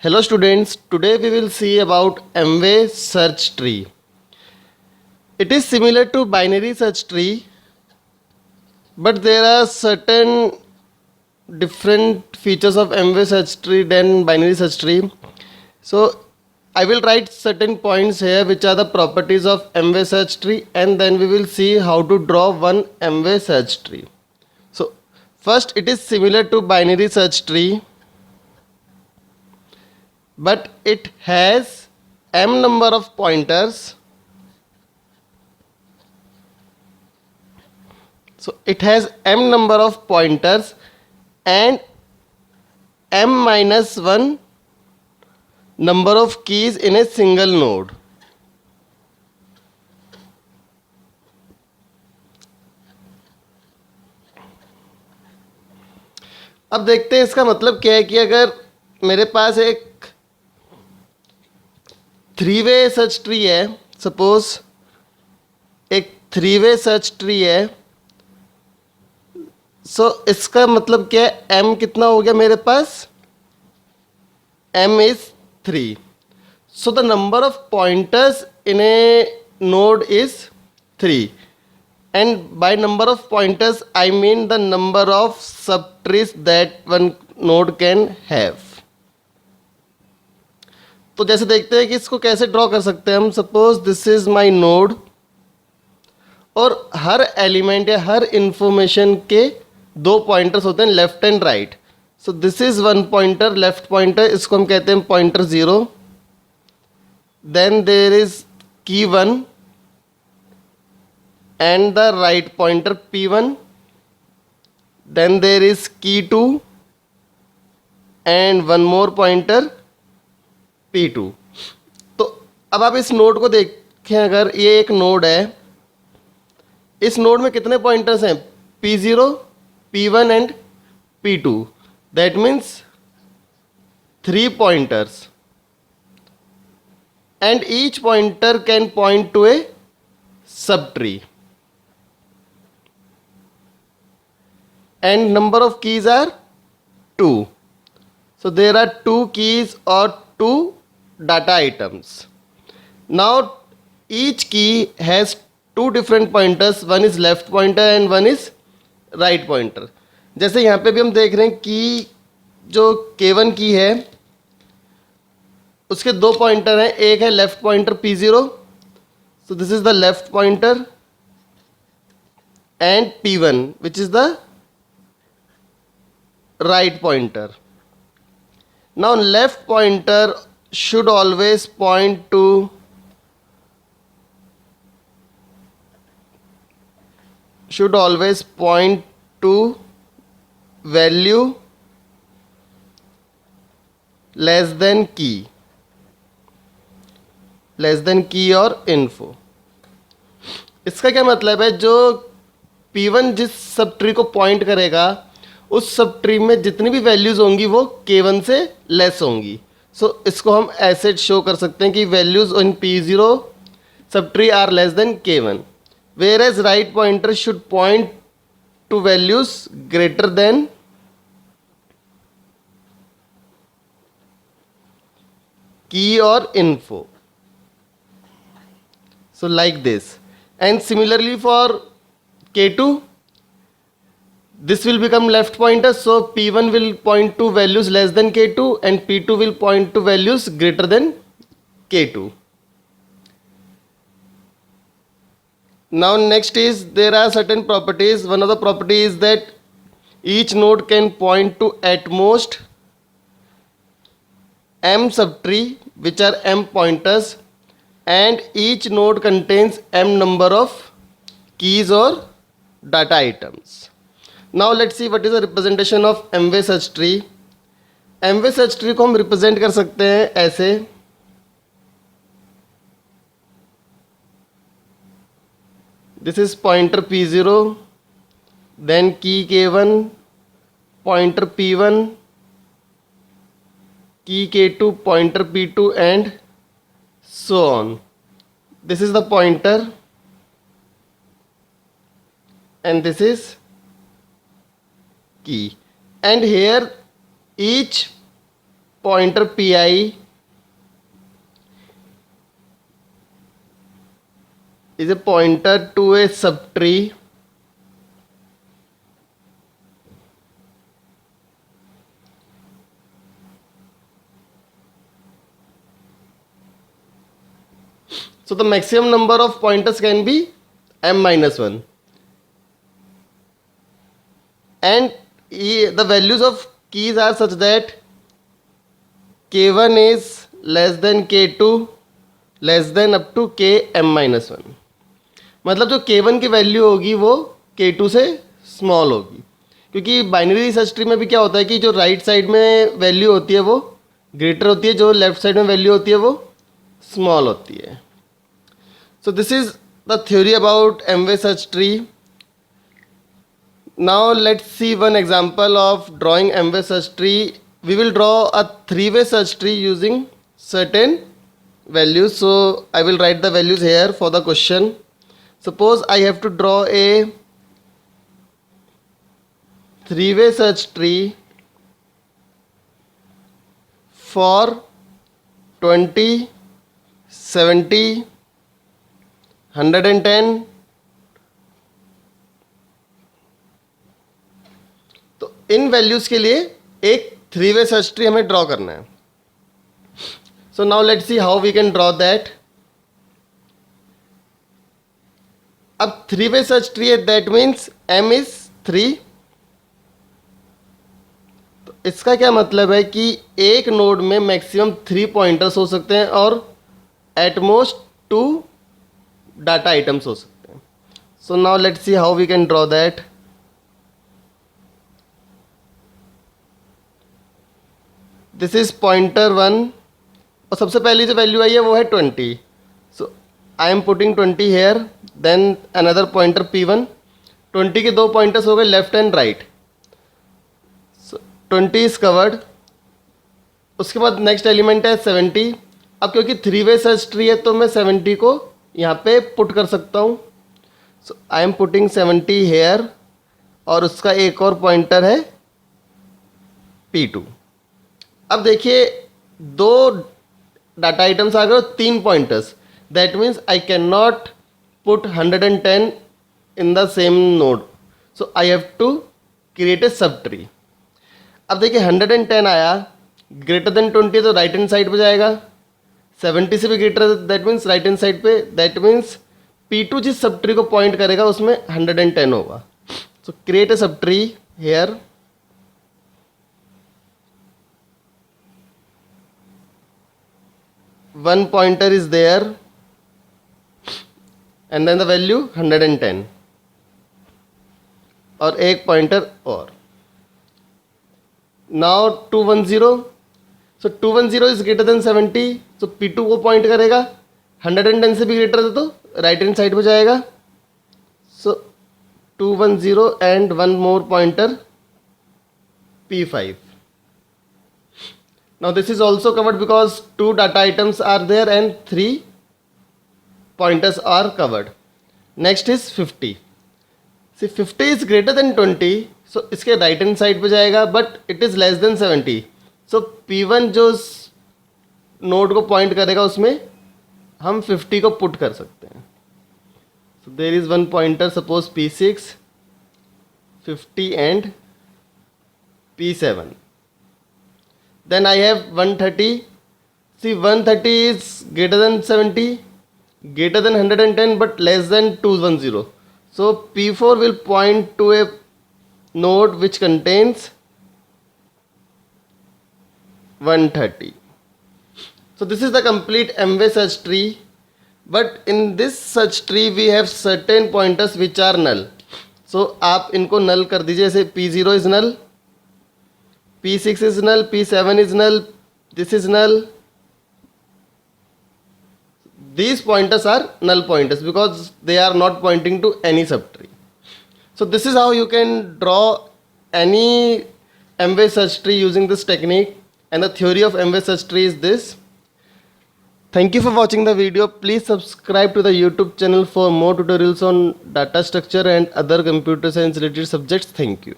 Hello students, today we will see about MW search tree. It is similar to binary search tree, but there are certain different features of MW search tree than binary search tree. So I will write certain points here which are the properties of MW search tree, and then we will see how to draw one MW search tree. So first, it is similar to binary search tree, but it has m number of pointers. So it has m number of pointers and m minus 1 number of keys in a single node. अब देखते हैं इसका मतलब क्या है कि अगर मेरे पास एक थ्री वे सर्च ट्री है, सपोज एक थ्री वे सर्च ट्री है, सो इसका मतलब क्या है, m कितना हो गया मेरे पास, m is 3. So the number of pointers in a node is 3, and by number of pointers I mean the number of subtrees that one node can have. तो जैसे देखते हैं कि इसको कैसे ड्रॉ कर सकते हैं हम. Suppose this is my node और हर एलिमेंट या हर इंफॉर्मेशन के दो पॉइंटर्स होते हैं, left and right. So this is one pointer, left pointer, इसको हम कहते हैं पॉइंटर 0. देन देयर इज की 1 and the right pointer P1. Then there is key 2 and one more pointer P2. तो अब आप इस नोड को देखें, अगर ये एक नोड है, इस नोड में कितने पॉइंटर्स हैं, P0, P1 and P2. That means 3 pointers, and each pointer can point to a subtree. And number of keys are 2. So there are 2 keys or 2 data items. Now each key has 2 different pointers, one is left pointer and one is right pointer. जैसे यहाँ पे भी हम देख रहे हैं कि जो K1 की है उसके 2 पॉइंटर हैं, एक है left pointer P0, so this is the left pointer, and P1 which is the right pointer. Now left pointer should always point to value less than key और info. इसका क्या मतलब है, जो P1 जिस सब ट्री को point करेगा उस सब ट्री में जितनी भी वैल्यूज़ होंगी वो K1 से लेस होंगी. सो इसको हम ऐसे शो कर सकते हैं कि values in P0 sub tree are less than K1, whereas right pointer should point to values greater than key और info. So like this, and similarly for K2, this will become left pointer, so P1 will point to values less than K2 and P2 will point to values greater than K2. Now next is, there are certain properties. One of the properties is that each node can point to at most m subtree which are m pointers, and each node contains m number of keys or data items. Now let's see what is the representation of MW search tree. MW search tree को हम represent कर सकते हैं ऐसे. This is pointer P0, then key K1, pointer P1, key K2, pointer P2, and so on. This is the pointer and this is key, and here each pointer pi is a pointer to a subtree so the maximum number of pointers can be m minus 1 and the values of keys are such that k1 is less than k2 less than up to k m minus 1 मतलब जो k1 की value होगी वो k2 से small होगी क्योंकि binary search tree में भी क्या होता है कि जो राइट साइड में वैल्यू होती है वो ग्रेटर होती है, जो लेफ्ट साइड में वैल्यू होती है वो स्मॉल होती है. So this is the theory about m way search tree. Now let's see one example of drawing m way search tree. We will draw a 3-way search tree using certain values. So I will write the values here for the question. Suppose I have to draw a 3-way search tree for 20, 70, 110. तो इन values के लिए एक 3-way search tree हमें draw करना है. So now let's see how we can draw that. अब 3-way search tree है, that means m is 3. तो इसका क्या मतलब है कि एक नोड में मैक्सिमम 3 पॉइंटर्स हो सकते हैं और एट मोस्ट 2 डाटा आइटम्स हो सकते हैं. So now let's see how we can draw that. This is pointer 1 और सबसे पहली जो वैल्यू आई है वो है 20. So I am putting 20 here. Then another pointer P1. 20 के 2 पॉइंटर्स हो गए left and right. So 20 is covered. उसके बाद नेक्स्ट एलिमेंट है 70. अब क्योंकि 3-way सर्च ट्री है तो मैं 70 को यहाँ पे पुट कर सकता हूँ. सो आई एम पुटिंग 70 हेयर और उसका एक और पॉइंटर है P2. अब देखिए 2 डाटा आइटम्स आ गए, 3 pointers. That means I can not put 110 in the same node. So I have to create a sub tree. अब देखिए 110 आया, ग्रेटर देन 20 तो राइट हैंड साइड पे जाएगा. 70 से भी greater, that means right hand side पे. दैट मीन्स P2 जिस सब ट्री को पॉइंट करेगा उसमें 110 होगा. सो create a sub tree here. One pointer is there and then the value 110 और एक पॉइंटर और. Now 210. So 210 is greater than 70. So P2 को पॉइंट करेगा. 110 से भी ग्रेटर है तो राइट हैंड साइड पे जाएगा. So 210 and one more pointer P5. Now this is also covered because 2 data items are there and 3 pointers are covered. Next is 50. See 50 is greater than 20. So इसके right hand side पे जाएगा but it is less than 70. So P1 जो node को point करेगा उसमें हम 50 को put कर सकते हैं. So there is one pointer suppose P6, 50 and P7. Then I have 130. See 130 is greater than 70, greater than 110 but less than 210. So P4 will point to a node which contains 130. So this is the complete M-way search tree. But in this search tree we have certain pointers which are null. So आप इनको null कर दीजिए. जैसे P0 is null, P6 is null, P7 is null, this is null. These pointers are null pointers because they are not pointing to any subtree. So this is how you can draw any M-way search tree using this technique, and the theory of M-way search tree is this. Thank you for watching the video. Please subscribe to the YouTube channel for more tutorials on data structure and other computer science related subjects. Thank you.